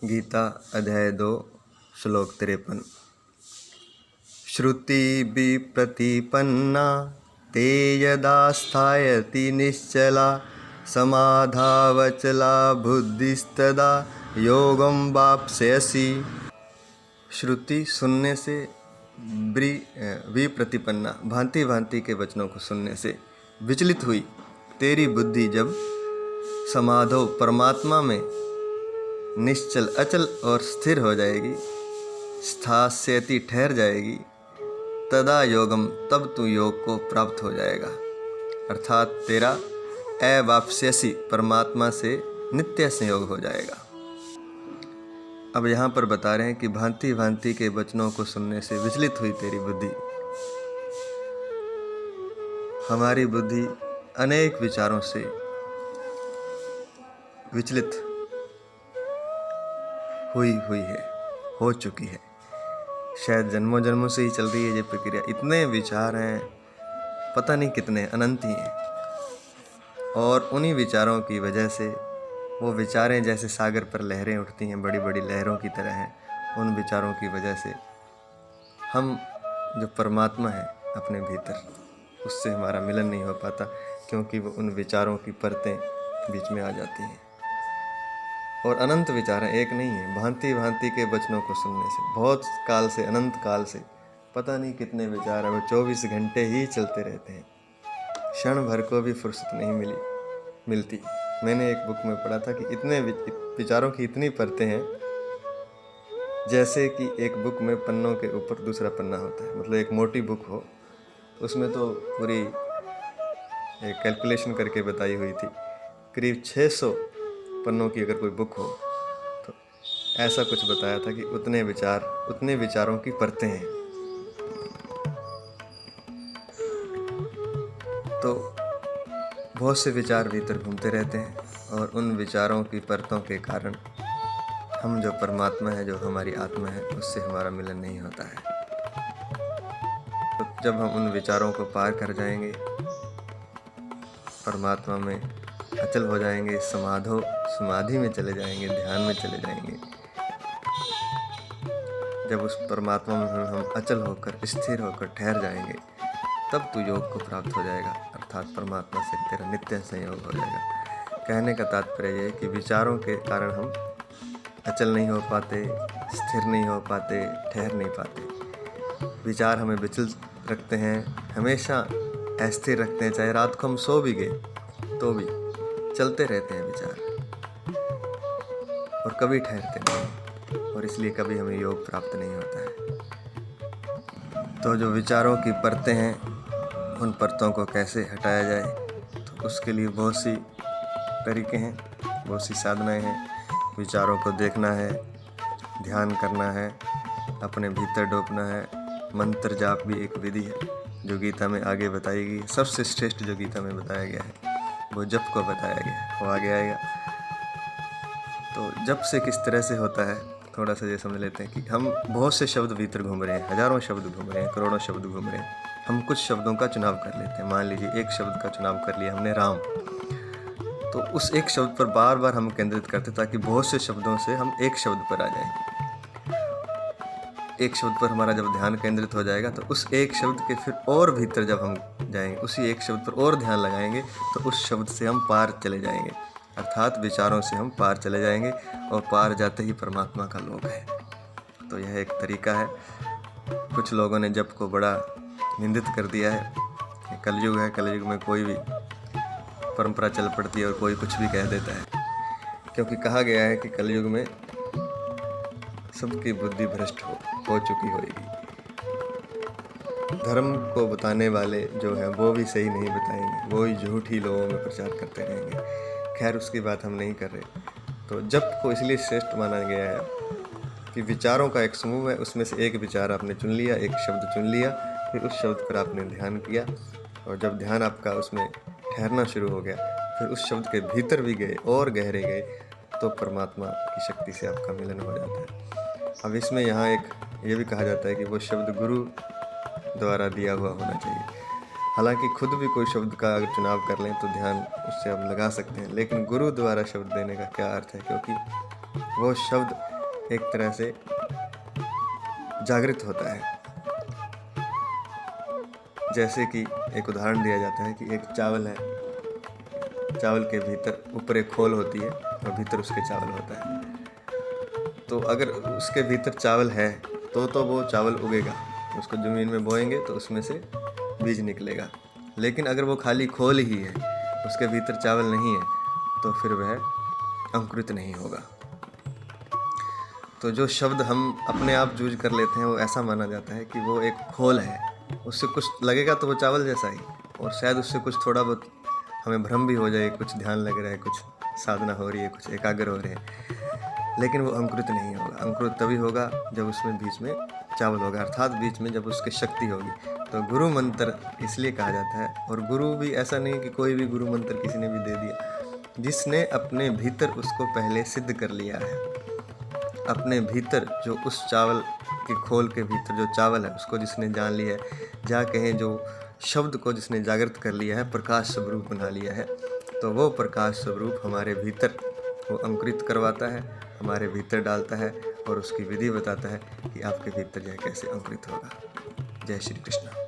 गीता अध्याय 2 श्लोक 53। श्रुति विप्रतिपन्ना ते यदा स्थायति निश्चला समाधावचला बुद्धिस्तदा योगम वाप्स्यसि। श्रुति सुनने से विप्रतिपन्ना भांति भांति के वचनों को सुनने से विचलित हुई तेरी बुद्धि जब समाधो परमात्मा में निश्चल अचल और स्थिर हो जाएगी, स्थास्यति ठहर जाएगी, तदा योगम तब तू योग को प्राप्त हो जाएगा, अर्थात तेरा अवाप्स्यसि परमात्मा से नित्य संयोग हो जाएगा। अब यहाँ पर बता रहे हैं कि भांति भांति के वचनों को सुनने से विचलित हुई तेरी बुद्धि। हमारी बुद्धि अनेक विचारों से विचलित हुई है, हो चुकी है, शायद जन्मों जन्मों से ही चल रही है ये प्रक्रिया। इतने विचार हैं, पता नहीं कितने, अनंत ही हैं, और उन्हीं विचारों की वजह से वो विचारें जैसे सागर पर लहरें उठती हैं, बड़ी बड़ी लहरों की तरह हैं। उन विचारों की वजह से हम जो परमात्मा है अपने भीतर, उससे हमारा मिलन नहीं हो पाता, क्योंकि वो उन विचारों की परतें बीच में आ जाती हैं। और अनंत विचार हैं, एक नहीं है। भांति भांति के वचनों को सुनने से बहुत काल से, अनंत काल से पता नहीं कितने विचार हैं, वो 24 घंटे ही चलते रहते हैं, क्षण भर को भी फुर्सत नहीं मिलती। मैंने एक बुक में पढ़ा था कि इतने विचारों की इतनी परतें हैं, जैसे कि एक बुक में पन्नों के ऊपर दूसरा पन्ना होता है। मतलब एक मोटी बुक हो, उसमें तो पूरी एक कैलकुलेशन करके बताई हुई थी, करीब 600 पन्नों की अगर कोई बुक हो तो ऐसा कुछ बताया था कि उतने विचारों की परतें हैं। तो बहुत से विचार भीतर घूमते रहते हैं, और उन विचारों की परतों के कारण हम जो परमात्मा है, जो हमारी आत्मा है, उससे हमारा मिलन नहीं होता है। तो जब हम उन विचारों को पार कर जाएंगे, परमात्मा में अचल हो जाएंगे, समाधि में चले जाएंगे, ध्यान में चले जाएंगे, जब उस परमात्मा में हम अचल होकर, स्थिर होकर ठहर जाएंगे, तब तू योग को प्राप्त हो जाएगा, अर्थात परमात्मा से तेरा नित्य संयोग हो जाएगा। कहने का तात्पर्य यह है कि विचारों के कारण हम अचल नहीं हो पाते, स्थिर नहीं हो पाते, ठहर नहीं पाते। विचार हमें विचलित रखते हैं, हमेशा अस्थिर रखते हैं। चाहे रात को हम सो भी गए तो भी चलते रहते हैं विचार, और कभी ठहरते नहीं, और इसलिए कभी हमें योग प्राप्त नहीं होता है। तो जो विचारों की परतें हैं, उन परतों को कैसे हटाया जाए, तो उसके लिए बहुत सी तरीके हैं, बहुत सी साधनाएं हैं। विचारों को देखना है, ध्यान करना है, अपने भीतर डूबना है। मंत्र जाप भी एक विधि है जो गीता में आगे बताई गई। सबसे श्रेष्ठ जो गीता में बताया गया है वो जप को बताया गया है, वो आगे आएगा। तो जप से किस तरह से होता है, थोड़ा सा ये समझ लेते हैं कि हम बहुत से शब्द भीतर घूम रहे हैं, हजारों शब्द घूम रहे हैं, करोड़ों शब्द घूम रहे हैं। हम कुछ शब्दों का चुनाव कर लेते हैं। मान लीजिए एक शब्द का चुनाव कर लिया हमने, राम, तो उस एक शब्द पर बार बार हम केंद्रित करते, ताकि बहुत से शब्दों से हम एक शब्द पर आ जाएं। एक शब्द पर हमारा जब ध्यान केंद्रित हो जाएगा, तो उस एक शब्द के फिर और भीतर जब हम जाएंगे, उसी एक शब्द पर और ध्यान लगाएंगे, तो उस शब्द से हम पार चले जाएंगे, अर्थात विचारों से हम पार चले जाएंगे, और पार जाते ही परमात्मा का लोक है। तो यह एक तरीका है। कुछ लोगों ने जप को बड़ा निंदित कर दिया है। कलयुग है, कलयुग में कोई भी परंपरा चल पड़ती है और कोई कुछ भी कह देता है, क्योंकि कहा गया है कि कलयुग में सबकी बुद्धि भ्रष्ट हो चुकी होगी। धर्म को बताने वाले जो हैं वो भी सही नहीं बताएंगे, वो ही झूठ ही लोगों में प्रचार करते रहेंगे। खैर, उसकी बात हम नहीं कर रहे। तो जप को इसलिए श्रेष्ठ माना गया है कि विचारों का एक समूह है, उसमें से एक विचार आपने चुन लिया, एक शब्द चुन लिया, फिर उस शब्द पर आपने ध्यान किया, और जब ध्यान आपका उसमें ठहरना शुरू हो गया, फिर उस शब्द के भीतर भी गए और गहरे गए, तो परमात्मा की शक्ति से आपका मिलन हो जाता है। अब इसमें यहाँ एक ये भी कहा जाता है कि वो शब्द गुरु द्वारा दिया हुआ होना चाहिए। हालांकि खुद भी कोई शब्द का अगर चुनाव कर लें तो ध्यान उससे आप लगा सकते हैं, लेकिन गुरु द्वारा शब्द देने का क्या अर्थ है, क्योंकि वो शब्द एक तरह से जागृत होता है। जैसे कि एक उदाहरण दिया जाता है कि एक चावल है, चावल के भीतर ऊपर एक खोल होती है और भीतर उसके चावल होता है। तो अगर उसके भीतर चावल है तो वो चावल उगेगा, उसको ज़मीन में बोएंगे तो उसमें से बीज निकलेगा। लेकिन अगर वो खाली खोल ही है, उसके भीतर चावल नहीं है, तो फिर वह अंकुरित नहीं होगा। तो जो शब्द हम अपने आप यूज कर लेते हैं वो ऐसा माना जाता है कि वो एक खोल है, उससे कुछ लगेगा तो वो चावल जैसा ही, और शायद उससे कुछ थोड़ा बहुत हमें भ्रम भी हो जाए, कुछ ध्यान लग रहा है, कुछ साधना हो रही है, कुछ एकाग्र हो रहे हैं, लेकिन वो अंकुरित नहीं होगा। अंकुरित तभी होगा जब उसमें बीच में चावल होगा, अर्थात बीच में जब उसकी शक्ति होगी। तो गुरु मंत्र इसलिए कहा जाता है, और गुरु भी ऐसा नहीं कि कोई भी गुरु मंत्र किसी ने भी दे दिया, जिसने अपने भीतर उसको पहले सिद्ध कर लिया है। अपने भीतर जो उस चावल के खोल के भीतर जो चावल है उसको जिसने जान लिया है, जा कहें जो शब्द को जिसने जागृत कर लिया है, प्रकाश स्वरूप बना लिया है, तो वो प्रकाश स्वरूप हमारे भीतर वो अंकुरित करवाता है, हमारे भीतर डालता है और उसकी विधि बताता है कि आपके भीतर यह कैसे अंकुरित होगा। जय श्री कृष्ण।